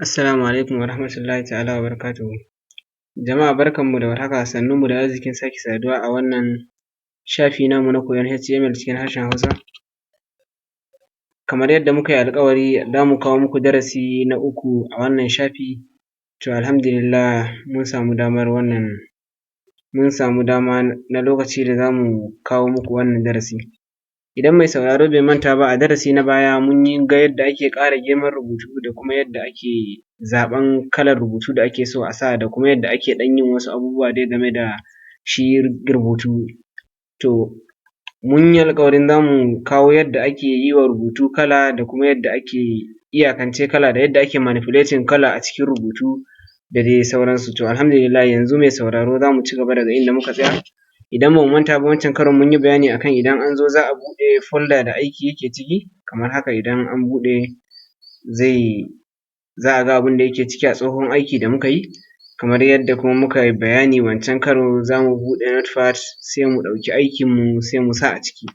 Assalamu alaikum wa rahmatullahi ta'ala wa barakatuhu. Jama'a barkanmu da warhaka, sannunmu da arzikin sake saduwa a wannan shafi namu na koyon HTML cikin harshen Hausa. Kamar yadda muka yi alƙawari za mu kawo muku darasi na uku a wannan shafi, to alhamdulillah mun samu dama na lokaci da za mu kawo muku wannan darasi. Idan mai sauraro bai manta ba, a darasi na baya mun ga yadda ake ƙara girman rubutu da kuma yadda ake zaɓen kalar rubutu da ake so a sa da kuma yadda ake ɗan yin wasu abubuwa dai game da shi rubutu. To mun yi alƙawarin za mu kawo yadda ake yi wa rubutu kala da kuma yadda ake iyakance kala da yadda ake manipulating kala a cikin rubutu da dai sauransu. To alhamdulillah yanzu mai sauraro za mu ci gaba daga inda muka tsaya. Idan ba mu manta ba wancan karon mun yi bayani akan idan an zo za a buɗe folder da aiki yake ciki, kamar haka idan an buɗe za a ga abin da yake ciki a tsohon aiki da muka yi, kamar yadda kuma muka yi bayani wancan karo za mu buɗe notepad sai mu ɗauki aikinmu sai mu sa a ciki.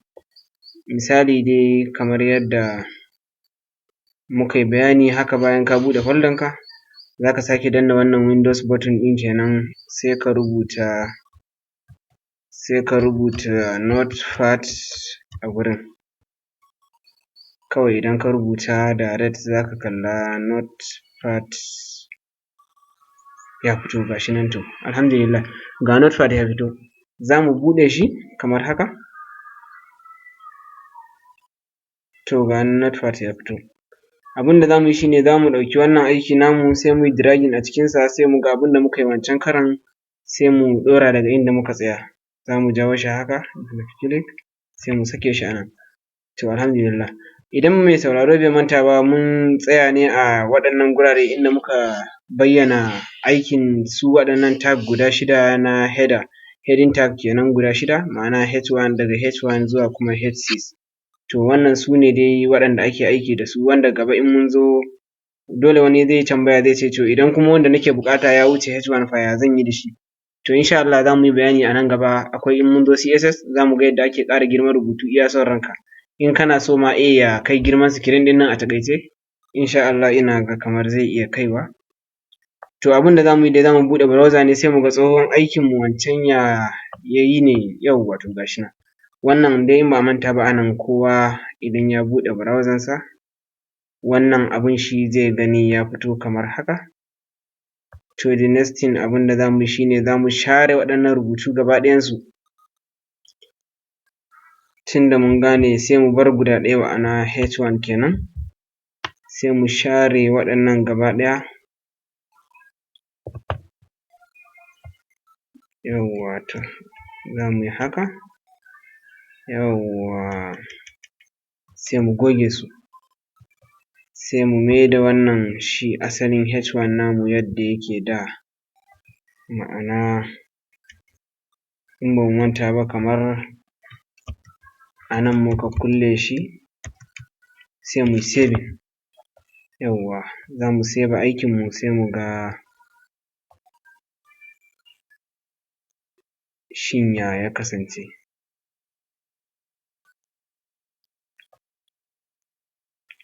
Misali dai kamar yadda muka yi bayani haka, bayan ka buɗe folder ka za ka sake danna wannan windows button ɗin kenan sai ka rubuta notepad a gurin. Kawai idan ka rubuta direct za ka kalla notepad ya fito ga shi nan. To alhamdulillah ga notepad ya fito, za mu buɗe shi kamar haka. To ga notepad ya fito. Abin da za mu yi shi ne za mu ɗauki wannan aiki namu sai mu yi dragging a cikinsa sai mu ga abin da muka yi wancan karon sai mu ɗora daga inda muka tsaya. Za mu jawo shi haka sai mu sake shi a nan. To alhamdulillah, idan mai sauraro bai manta ba mun tsaya ne a waɗannan gurare inda muka bayyana aikin su waɗannan tag guda shida na heading tag kenan guda shida, ma'ana H1 daga H1 zuwa kuma H6. To wannan su ne dai waɗanda ake aiki da su, wanda gaba in mun zo dole wani zai tambaya zai ce to idan kuma wanda nake buƙata ya wuce H1 fa ya zan yi da shi? To insha Allah za mu yi bayani a nan gaba. Akwai in mun zo CSS za mu ga yadda ake ƙara girman rubutu iya son ranka. In kana so ma ya kai girman screen ɗin nan a taƙaice, insha Allah ina ga kamar zai iya kaiwa. To abin da za mu yi dai za mu buɗe browser ne sai mu ga tsohon aikinmu wancan ya yi ne, yawwa to ga shi nan. Wannan dai in ba a manta ba a nan kowa idan ya buɗe browser sa wannan abin shi zai gani ya fito kamar haka. To the next thing abin da za mu yi shi ne za mu share waɗannan rubutu gaba ɗayansu. Tunda mun gane sai mu bar guda ɗaya ma'ana H1 kenan, sai mu share waɗannan gaba ɗaya. Yawwa to za mu yi haka, yawwa sai mu goge su, sai mu maida wannan shi asalin H1 namu yadda yake da, ma'ana in ba mu manta ba kamar a nan muka kulle shi sai mu yi saving. Yawwa za mu save aikinmu sai mu ga shin ya kasance.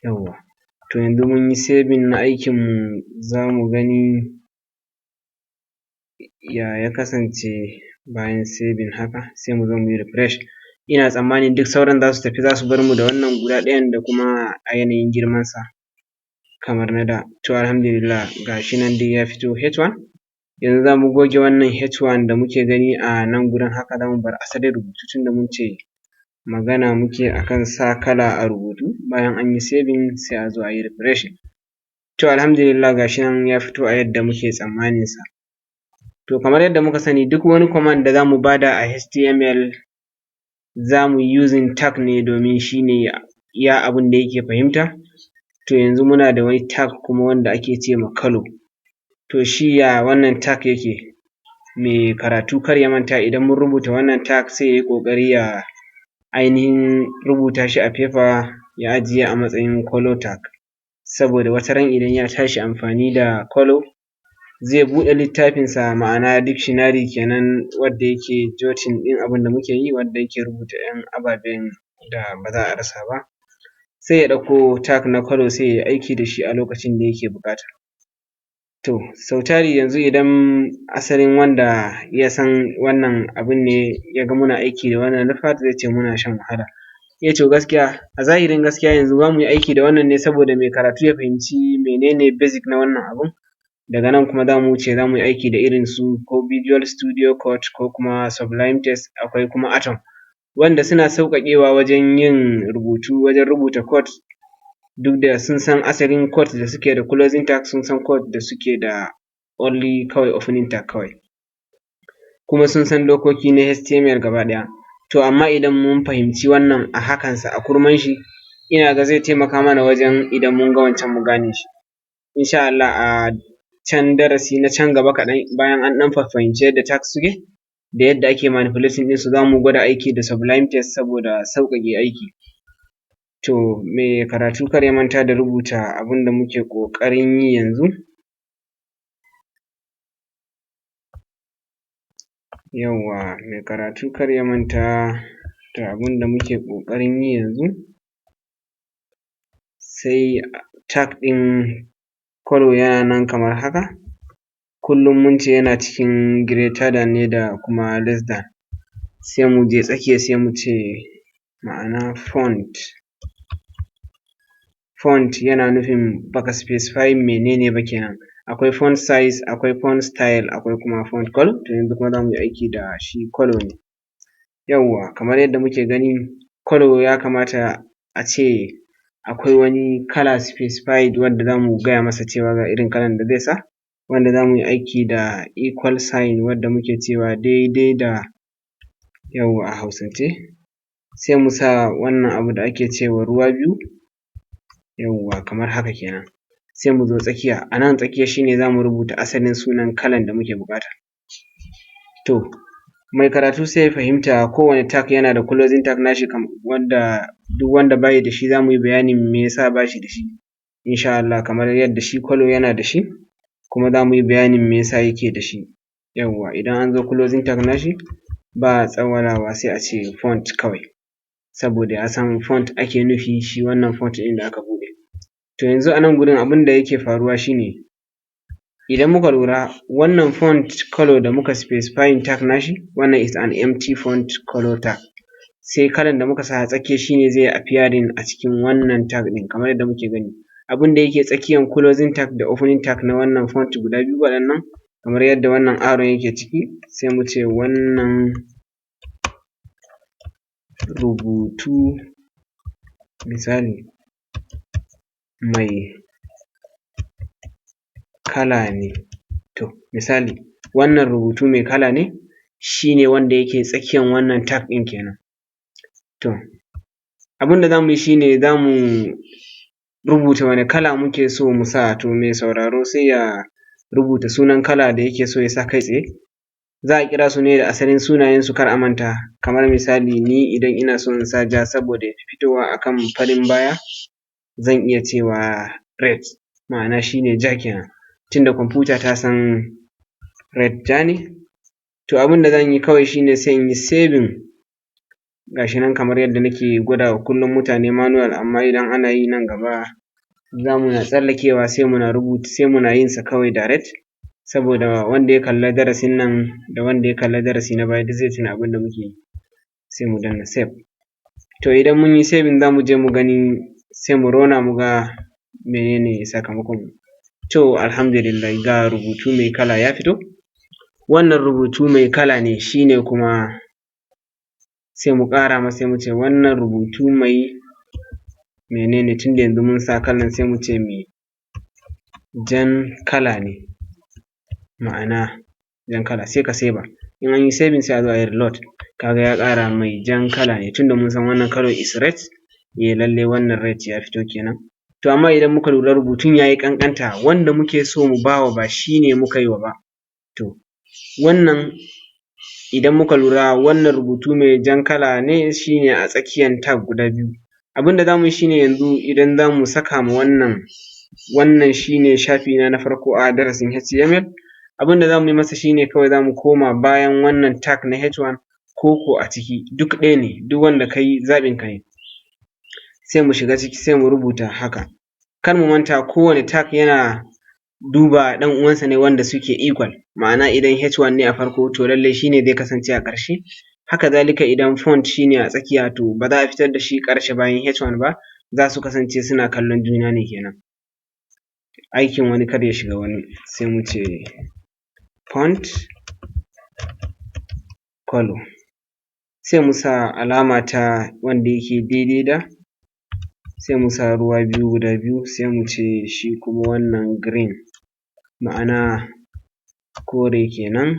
Yawwa to yanzu mun yi saving na aikinmu za mu gani ya kasance bayan saving haka, sai mu zo mu yi refresh. Ina tsammanin duk sauran za su tafi za su bar mu da wannan guda ɗayan da kuma a yanayin girmansa kamar na da. To alhamdulillah ga shi nan dai ya fito H1. Yanzu za mu goge wannan H1 da muke gani a nan gurin, haka za mu bar asalin rubutu tunda mun ce magana muke akan sa kala a rubutu. Bayan an yi saving sai a zo a yi refreshing. To alhamdulillah ga shi nan ya fito a yadda muke tsammaninsa. To kamar yadda muka sani duk wani command da za mu ba da a HTML za mu yi using tag ne domin shi ne iya abin da yake fahimta. To yanzu muna da wani tag kuma wanda ake ce ma color. To shi ya wannan tag yake? Mai karatu kar ya manta idan mun rubuta wannan tag sai ya yi ƙoƙari ya ainihin rubuta shi a paper ya ajiye a matsayin color tag, saboda wataran idan ya tashi amfani da color zai buɗe littafinsa, ma'ana dictionary kenan wanda yake jotting ɗin abin da muke yi, wanda yake rubuta ‘yan ababen da ba za a rasa ba, sai ya ɗauko tag na color sai ya yi aiki da shi a lokacin da yake buƙata. To sau tari yanzu idan asalin wanda ya san wannan abun ne ya ga muna aiki da wannan nufat zai ce muna shan wahala. To gaskiya a zahirin gaskiya yanzu za mu yi aiki da wannan ne saboda mai karatu ya fahimci mene ne basic na wannan abun, daga nan kuma za mu wuce za mu yi aiki da irin su ko visual studio code ko kuma sublime text, akwai kuma atom, wanda suna sauƙaƙewa wajen yin rubutu, wajen rubuta code duk da sun san asalin code da suke da closing tag, sun san code da suke da only kawai opening tag kawai, kuma sun san dokoki na HTML gaba ɗaya. To amma idan mun fahimci wannan a hakansa a kurman shi, ina ga zai taimaka mana wajen idan mun ga wancan mu gane shi. Insha Allah a can darasi na can gaba kaɗan bayan an ɗan fahimci yadda tags suke da yadda ake manipulating ɗinsu, za mu gwada aiki da sublime text saboda sauƙaƙe aiki. To mai karatu kar ya manta da rubuta abin da muke ƙoƙarin yi yanzu. Yawwa mai karatu kar ya manta da abin da muke ƙoƙarin yi yanzu, sai tag ɗin color yana nan kamar haka, kullum mun ce yana cikin greater than ne da kuma less than, sai mu je tsakiya sai mu ce ma'ana font. Font yana nufin baka specifying menene ba kenan, akwai font size, akwai font style, akwai kuma font color. To yanzu kuma za mu yi aiki da shi color ne. Yawwa kamar yadda muke gani color ya kamata a ce akwai wani kala specified wanda za mu gaya masa cewa ga irin kalan da zai sa, wanda za mu yi aiki da equal sign wadda muke cewa daidai da, yawwa a hausance, sai mu sa wannan abu da ake cewa ruwa biyu, yawwa kamar haka kenan, sai mu zo tsakiya, a nan tsakiya shi ne za mu rubuta asalin sunan kalan da muke buƙata. To mai karatu sai ya fahimta kowane tag yana da closing tag nashi, wanda duk wanda ba yi da shi za mu yi bayanin me yasa ba shi da shi insha Allah, kamar yadda shi color yana da shi, kuma za mu yi bayanin me yasa yake da shi. Yawwa idan an zo closing tag nashi ba tsawwalawa sai a ce font kawai, saboda ya san font ake nufi, shi wannan font ɗin da aka buɗe. To yanzu a nan gurin abin da yake faruwa shi ne, idan muka lura wannan font color da muka specifying tag nashi, wannan is an empty font color tag, sai kalan da muka sa a tsakiya shi ne zai appearing a cikin wannan tag ɗin kamar yadda muke gani. Abin da yake tsakiyan closing tag da opening tag na wannan font guda biyu waɗannan, kamar yadda wannan arrow yake ciki, sai mu ce wannan rubutu misali mai kala ne. To misali wannan rubutu mai kala ne, shi ne wanda yake tsakiyan wannan tag ɗin kenan. To abin da za mu yi shi ne za mu rubuta wane kala muke so mu sa, to mai sauraro sai ya rubuta sunan kala da yake so ya sa kai tsaye. Za a kira su ne da asalin sunayensu kar a manta, kamar misali ni idan ina so in sa ja saboda ya fi fitowa a kan farin baya, zan iya cewa red, ma'ana shi ne ja kenan, tunda kwamfuta ta san red ja ne. To abin da zan yi kawai shi ne sai in yi saving, ga shi nan kamar yadda nake gwada wa kullum mutane manual, amma idan ana yi nan gaba za muna tsallakewa sai muna yin sa kawai direct, saboda wanda ya kalla darasin nan da wanda ya kalla darasi na baya duk zai tuna abin da muke yi. Sai mu danna save. To idan mun yi saving za mu je mu gani, sai mu rona mu ga menene sakamakon. To alhamdulillah ga rubutu mai kala ya fito. Wannan rubutu mai kala ne, shi ne kuma sai mu ƙara masa sai mu ce wannan rubutu mai menene, tunda yanzu mun sa kalan sai mu ce mai jan kala ne, ma'ana jan kala, sai ka save. In an yi saving sai a zo a yi reload, ka ga ya ƙara mai jan kala ne, tunda mun san wannan color is red, lallai wannan red ya fito kenan. To amma idan muka lura rubutun ya yi ƙanƙanta, wanda muke so mu ba wa ba shi ne muka yi wa ba. To wannan idan muka lura wannan rubutu mai jan kala ne, shi ne a tsakiyan tag guda biyu. Abin da za mu yi shi ne yanzu idan za mu saka ma wannan shi ne shafi na farko a darasin HTML, abin da za mu yi masa shi ne kawai za mu koma bayan wannan tag na H1 ko a ciki, duk ɗaya ne, duk wanda ka yi zaɓinka ne. Sai mu shiga ciki sai mu rubuta haka. Kar mu manta kowane tag yana duba ɗan uwansa ne wanda suke equal, ma'ana idan H1 ne a farko to lallai shi ne zai kasance a ƙarshe, haka zalika idan font shi ne a tsakiya to ba za a fitar da shi ƙarshe bayan H1 ba, za su kasance suna kallon juna ne kenan. Aikin wani kar ya shiga wani, sai mu ce font color, sai mu sa alama ta wanda yake daidai da, sai mu sa ruwa biyu guda biyu, sai mu ce shi kuma wannan green, ma'ana kore kenan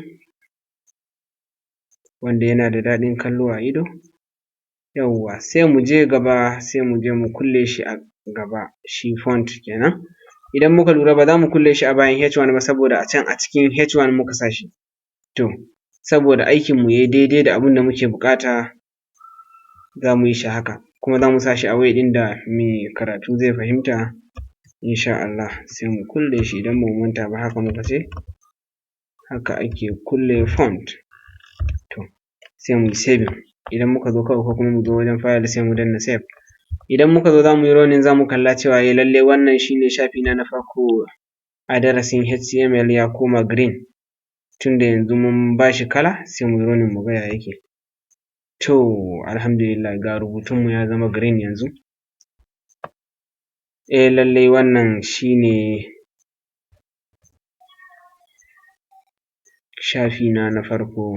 wanda yana da daɗin kallo a ido. Yawwa, sai mu je gaba, sai mu je mu kulle shi a gaba, shi font kenan. Idan muka lura ba za mu kulle shi a bayan H1 ba saboda a can a cikin H1 muka sa shi. To, saboda aikinmu ya yi daidai da abin da muke buƙata, za mu yi shi haka, kuma za mu sa shi a way ɗin da mai karatu zai fahimta insha Allah. Sai mu kulle shi idan ba mu manta ba haka muka ce, haka ake kulle font. To, sai mu yi saving, idan muka zo kawai ko kuma mu zo wajen file sai mu danna save. Idan muka zo za mu yi running za mu kalla cewa lallai wannan shi ne shafina na farko a darasin HTML ya koma green, tunda yanzu mun ba shi kala, sai mu yi running mu ga ya yake. To, alhamdulillah ga rubutunmu ya zama green yanzu. Lallai wannan shi ne shafina na farko.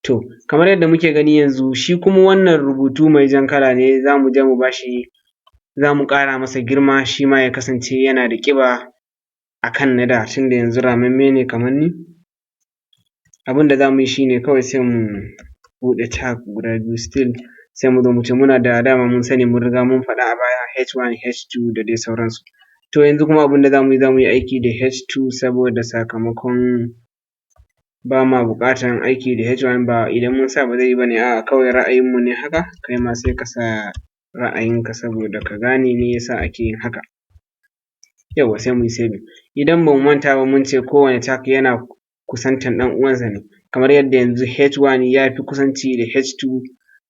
To, kamar yadda muke gani yanzu shi kuma wannan rubutu mai jan kala ne, za mu je mu ba shi, za mu ƙara masa girma shi ma ya kasance yana da ƙiba a kan na da, tunda yanzu ramamme ne kamar ni. Abin da za mu yi shi ne kawai sai mu buɗe tag guda biyu still, sai mu zo mu ce muna da dama mun sani mun riga mun faɗa a baya H1, H2 da dai sauransu. To yanzu kuma abin da za mu yi aiki da H2 saboda sakamakon ba ma buƙatan aiki da H1 ba idan mun sa ba zai yi ba ne, a'a kawai ra'ayinmu ne haka, kai ma sai ka sa ra'ayinka saboda ka gane me ya sa ake yin haka. Yawwa, sai mu yi saving. Idan ba mu manta ba mun ce kowane tag yana kusantar ɗan uwansa ne, kamar yadda yanzu H1 ya fi kusanci da H2,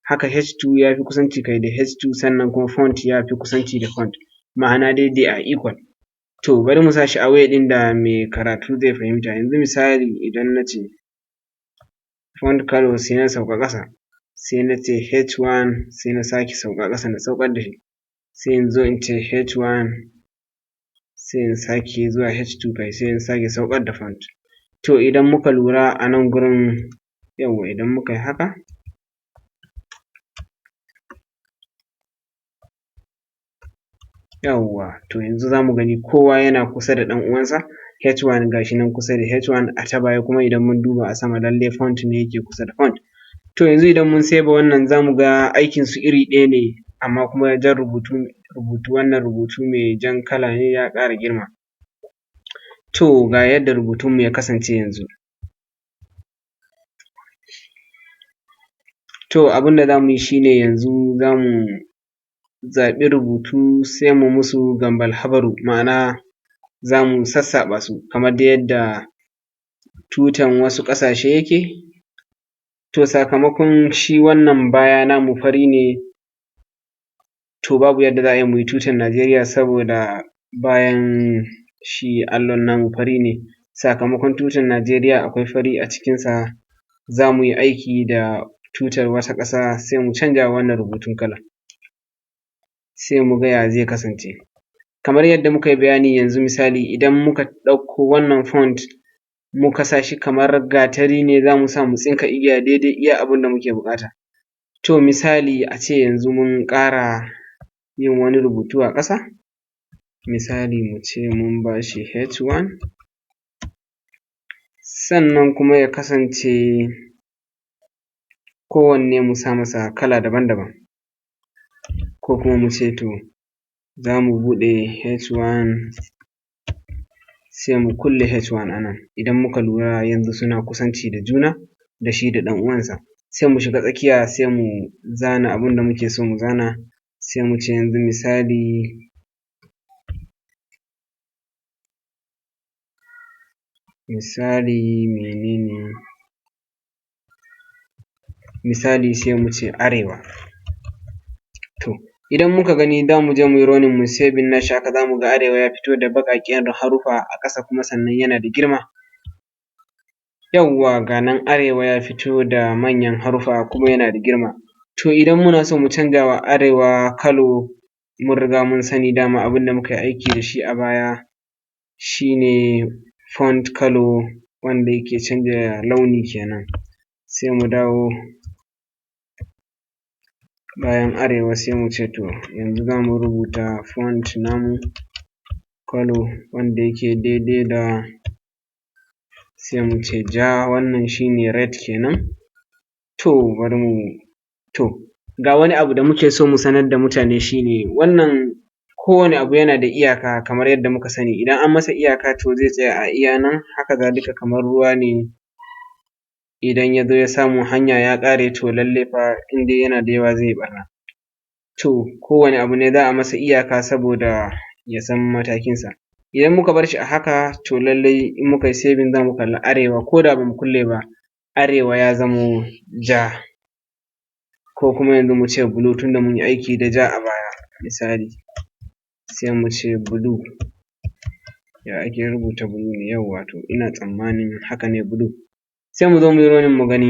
haka H2 ya fi kusanci kai da H2, sannan kuma font ya fi kusanci da font, ma'ana dai they are equal. To, bari mu sa shi a way ɗin da mai karatu zai fahimta. Yanzu misali idan na ce font color sai na sauka ƙasa, sai na ce H1 sai na sake sauka ƙasa na saukar da shi, sai in zo in ce H1 sai in sake zuwa H2 kai sai in sake saukar da font. To, idan muka lura a nan gurin, yawwa idan muka yi haka, yawwa to yanzu za mu gani kowa yana kusa da ɗan uwansa. H1 ga shi nan kusa da H1, a ta baya kuma idan mun duba a sama lallai font ne yake kusa da font. To, yanzu idan mun save wannan za mu ga aikinsu iri ɗaya ne, amma kuma jan rubutu wannan rubutu mai jan kala ne ya ƙara girma. To, ga yadda rubutunmu ya kasance yanzu. To, abin da za mu yi shi ne yanzu za mu zaɓi rubutu sai mu musu gambal habaru, ma'ana za mu sassaɓa su kamar dai yadda tutan wasu ƙasashe yake. To, sakamakon shi wannan baya namu fari ne, to babu yadda za a yi mu yi tutan Najeriya saboda bayan shi allon namu fari ne, sakamakon tutan Najeriya akwai fari a cikinsa, za mu yi aiki da tutar wata ƙasa sai mu canja wa wannan rubutun kala, sai mu ga ya zai kasance. Kamar yadda muka yi bayani yanzu misali idan muka ɗauko wannan font muka sa shi kamar gatari ne za mu sa mu tsinka igiya daidai iya abin da muke buƙata. To, misali a ce yanzu mun ƙara yin wani rubutu a ƙasa, misali mu ce mun ba shi H1, sannan kuma ya kasance kowanne mu sa masa kala daban-daban, ko kuma mu ce to za mu buɗe H1 sai mu kulle H1 a nan, idan muka lura yanzu suna kusanci da juna da shi da ɗan uwansa, sai mu shiga tsakiya sai mu zana abin da muke so mu zana, sai mu ce yanzu misali mene ne, misali sai mu ce arewa. To, Idan muka gani za mu je mu yi running mu saving nashi haka za mu ga arewa ya fito da baƙaƙen haruffa a ƙasa kuma sannan yana da girma. Yawwa ga nan arewa ya fito da manyan haruffa kuma yana da girma. To idan muna so mu canja wa arewa kalo mun riga mun sani dama abin da muka yi aiki da shi a baya shi ne font kalo wanda yake canja launi kenan. Sai mu dawo bayan arewa sai mu ce to yanzu za mu rubuta font namu kalo wanda yake daidai da sai mu ce ja, wannan shi ne red kenan. To bari mu ga wani abu da muke so mu sanar da mutane shi ne wannan kowane abu yana da iyaka kamar yadda muka sani, idan an masa iyaka to zai tsaya a iya nan, haka zalika kamar ruwa ne idan ya zo ya samu hanya ya ƙare to lallai fa in dai yana da yawa zai yi ɓarna. To kowane abu ne za a masa iyaka saboda ya san matakinsa. Idan muka bar shi a haka to lallai in muka yi saving za mu kalli arewa ko da ba mu kulle ba arewa ya zamo ja, ko kuma yanzu mu ce blue tunda mun yi aiki da ja a baya misali, sai mu ce blue. Ya ake rubuta blue ne? Yawwa to ina tsammanin haka ne blue. Sai mu zo mu yi running mu gani,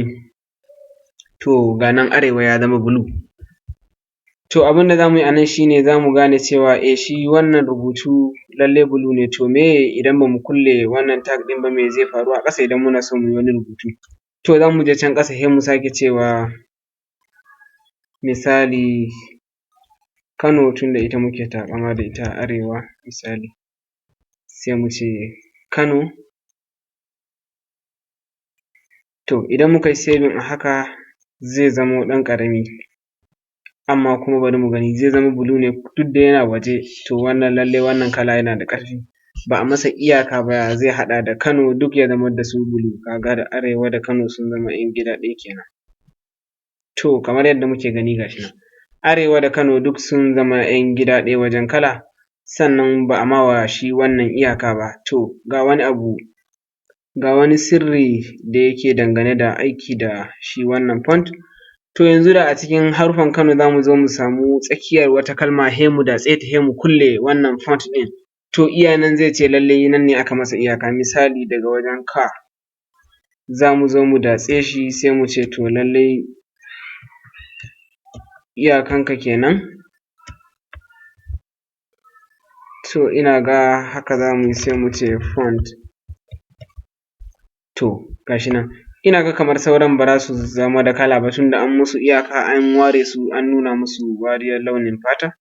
to ga nan arewa ya zama blue. To abin da za mu yi a nan shi ne za mu gane cewa shi wannan rubutu lallai blue ne, to meye idan ba mu kulle wannan tag ɗin ba me zai faru a ƙasa idan muna so mu yi wani rubutu? To za mu je can ƙasa sai mu sake cewa misali Kano tunda ita muke taƙama da ita a arewa misali, sai mu ce Kano. To idan muka yi saving a haka zai zamo ɗan ƙarami, amma kuma bari mu gani zai zama blue ne duk da yana waje, to wannan lallai wannan kala yana da ƙarfi. Ba a masa iyaka ba ya zai haɗa da Kano duk ya zamar da su blue, ka ga da arewa da Kano sun zama ‘yan gida ɗaya kenan. To kamar yadda muke gani ga shi nan arewa da Kano duk sun zama ‘yan gida ɗaya wajen kala, sannan ba a ma wa shi wannan iyaka ba. To ga wani abu, ga wani sirri da yake dangane da aiki da shi wannan font. To yanzu da a cikin haruffan Kano za mu zo mu samu tsakiyar wata kalma sai mu datse ta sai mu kulle wannan font ɗin, to iya nan zai ce lallai nan ne aka masa iyaka. Misali daga wajen ka za mu zo mu datse shi sai mu ce to lallai iyakanka kenan. To ina ga haka za mu yi sai mu ce font. To ga shi nan ina ga kamar sauran ba za su zama da kala ba tunda an musu iyaka an ware su an nuna musu wariyar launin fata,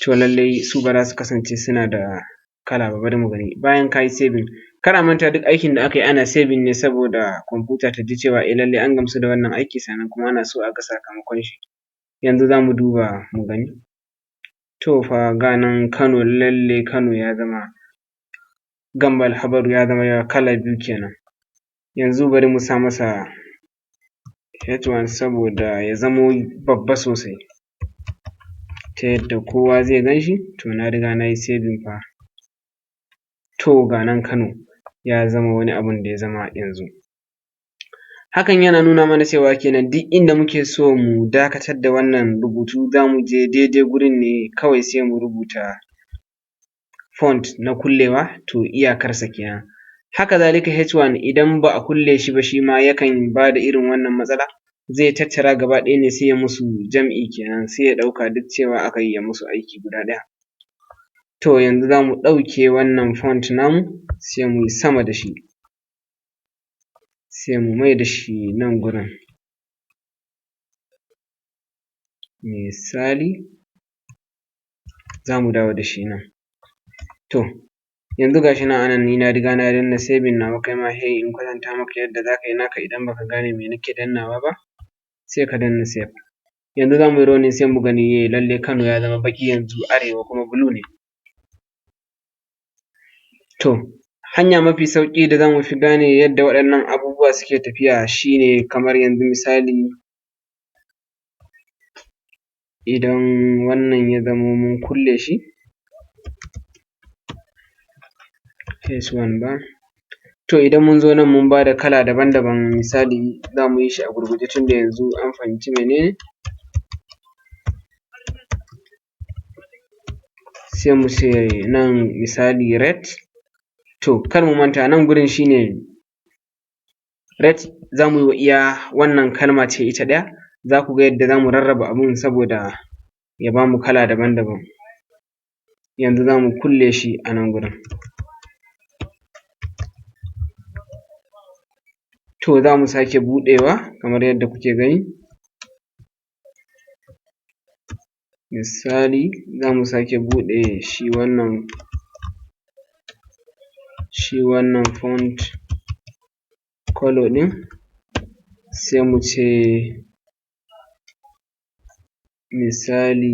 to lallai su ba za su kasance suna da kala ba. Bari mu gani bayan ka yi saving, kar a manta duk aikin da aka yi ana saving ne saboda kwamfuta ta ji cewa lallai an gamsu da wannan aiki sannan kuma ana so a ga sakamakon shi. Yanzu za mu duba mu gani, to fa ga nan Kano lallai Kano ya zama Gambal Habaru ya zama kala biyu kenan. Yanzu bari mu sa masa H1 saboda ya zamo babba sosai ta yadda kowa zai gan shi. To na riga na yi saving fa, to ga nan Kano ya zama wani abun da ya zama yanzu. Hakan yana nuna mana cewa kenan duk inda muke so mu dakatar da wannan rubutu za mu je daidai gurin ne kawai sai mu rubuta font na kullewa, to iyakarsa kenan. Haka zalika H1 idan ba a kulle shi ba shi ma yakan ba da irin wannan matsala, zai tattara gaba ɗaya ne sai ya musu jam'i kenan, sai ya ɗauka duk cewa aka yi ya musu aiki guda ɗaya. To yanzu za mu ɗauke wannan font namu sai mu yi sama da shi, sai mu mai da shi nan gurin misali, za mu dawo da shi nan. To yanzu ga shi nan a nan ni na riga na danna saving nawa, kai ma sai in kwatanta maka yadda za ka yi naka idan ba ka gane me nake dannawa ba sai ka danna save. Yanzu za mu yi running sai mu gani lallai Kano ya zama baƙi yanzu arewa kuma blue ne. To hanya mafi sauƙi da za mu fi gane yadda waɗannan abubuwa suke tafiya shi ne kamar yanzu misali idan wannan ya zamo mun kulle shi H1 ba, to idan mun zo nan mun ba da kala daban-daban misali za mu yi shi a gurguje tunda yanzu an fahimci mene ne. sai mu ce nan misali red. To kar mu manta nan gurin shi ne red za mu yi wa iya wannan kalma ce ita ɗaya, za ku ga yadda za mu rarraba abun saboda ya ba mu kala daban-daban. Yanzu za mu kulle shi a nan gurin. To za mu sake buɗewa kamar yadda kuke gani, misali za mu sake buɗe shi wannan font color ɗin, sai mu ce misali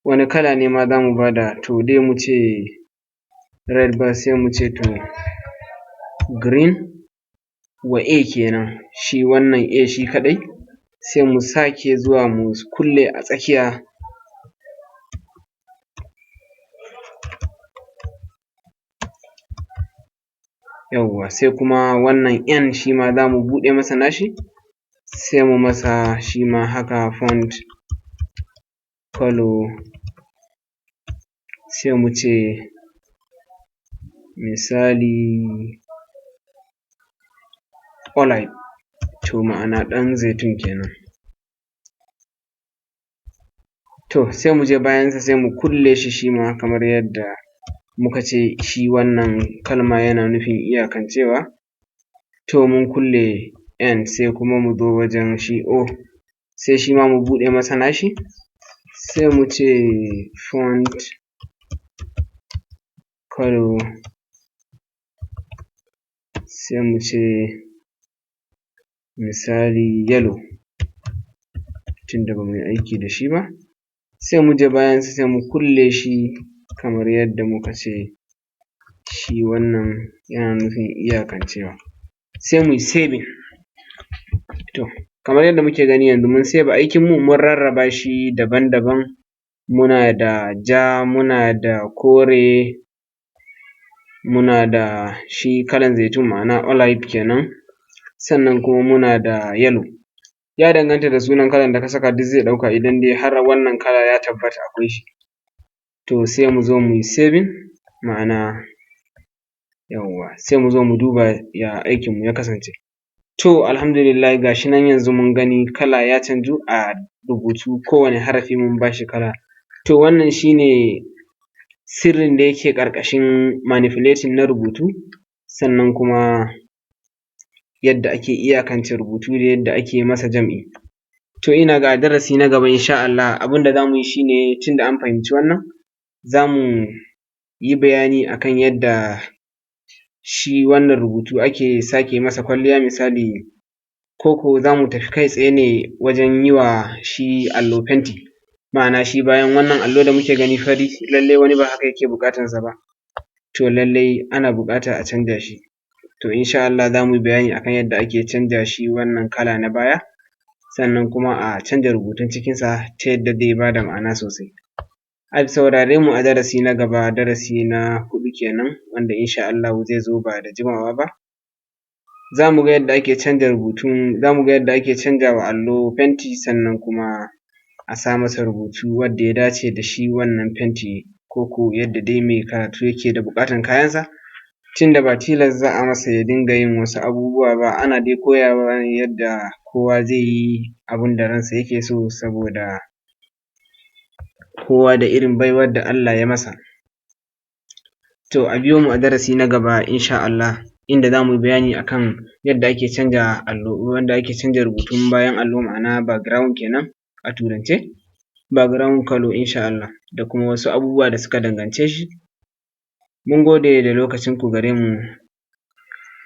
wani kala ne ma za mu bada, to dai mu ce red ba, sai mu ce to green wa A kenan, shi wannan A shi kaɗai, sai mu sake zuwa mu kulle a tsakiya, yawwa sai kuma wannan N shi ma za mu buɗe masa nashi, sai mu masa shi ma haka font color, sai mu ce misali olive, to ma'ana ɗan zaitun kenan. To sai mu je bayansa sai mu kulle shi shi ma kamar yadda muka ce shi wannan kalma yana nufin iyakancewa. To mun kulle N sai kuma mu zo wajen shi O, sai shi ma mu buɗe masa nashi, sai mu ce font color, sai mu ce misali yellow, tunda ba mu yi aiki da shi ba, sai mu je bayansa sai mu kulle shi kamar yadda muka ce shi wannan yana nufin iyakancewa, sai mu yi saving. To kamar yadda muke gani yanzu mun save aikinmu, mun rarraba shi daban-daban, muna da ja, muna da kore, muna da shi kalan zaitun ma'ana olive kenan, sannan kuma muna da yellow. Ya danganta da sunan kalan da ka saka duk zai ɗauka idan dai har wannan kala ya tabbata akwai shi. To sai mu zo mu yi saving, ma'ana yawwa sai mu zo mu duba ya aikinmu ya kasance. To alhamdulillahi ga shi nan yanzu mun gani kala ya canju a rubutu, kowane harafi mun ba shi kala. To wannan shi ne sirrin da yake ƙarƙashin manipulating na rubutu, sannan kuma yadda ake iyakance rubutu da yadda ake masa jam'i. To ina ga a darasi na gaba insha Allah abin da za mu yi shi ne, tunda an fahimci wannan, za mu yi bayani a kan yadda shi wannan rubutu ake sake masa kwalliya, misali ko ko za mu tafi kai tsaye ne wajen yi wa shi allo fenti, ma'ana shi bayan wannan allo da muke gani fari, lallai wani ba haka yake buƙatansa ba, to lallai ana buƙata a canja shi. To insha Allah za mu yi bayani a kan yadda ake canja shi wannan kala na baya, sannan kuma a canja rubutun cikinsa ta yadda zai ba da ma'ana sosai. A saurare mu a darasi na gaba, darasi na 4 kenan, wanda insha Allahu zai zo ba da jimawa ba. Za mu ga yadda ake canja rubutun, za mu ga yadda ake canja wa allo fenti, sannan kuma a sa masa rubutu wanda ya dace da shi wannan fenti, ko ko yadda dai mai karatu yake da buƙatan kayansa, tunda ba tilas za a masa ya dinga yin wasu abubuwa ba, ana dai koyawa ne yadda kowa zai yi abin da ransa yake so, saboda kowa da irin baiwar da Allah ya masa. To a biyo mu a darasi na gaba insha Allah, inda za mu yi bayani a kan yadda ake canja allo, wanda ake canja rubutun bayan allo, ma'ana background kenan a turance, background color insha Allah, da kuma wasu abubuwa da suka dangance shi. Mun gode da lokacinku gare mu,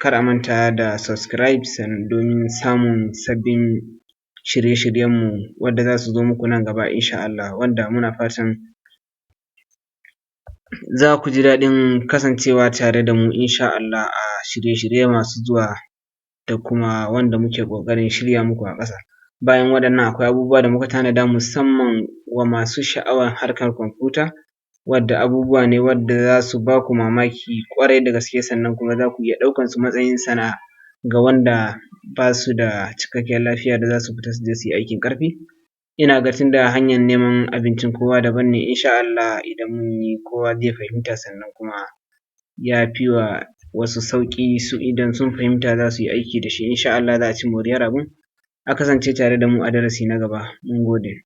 kar a manta da subscribe domin samun sabbin shirye-shiryenmu wadda za su zo muku nan gaba insha Allah, wanda muna fatan za ku ji daɗin kasancewa tare da mu insha Allah a shirye-shirye masu zuwa, da kuma wanda muke ƙoƙarin shirya muku a ƙasa. Bayan waɗannan akwai abubuwa da muka tanada musamman wa masu sha'awar harkar kwamfuta, wadda abubuwa ne wadda za su ba ku mamaki ƙwarai da gaske, sannan kuma za ku iya ɗaukansu matsayin sana'a ga wanda ba su da cikakkiyar lafiya da za su fita su je su yi aikin ƙarfi. ina ga tunda hanyar neman abincin kowa daban ne, insha Allah idan mun yi kowa zai fahimta, sannan kuma ya fi wa wasu sauƙi, su idan sun fahimta za su yi aiki da shi, insha Allah za a ci moriyar abun. A kasance tare da mu a darasi na gaba. Mun gode.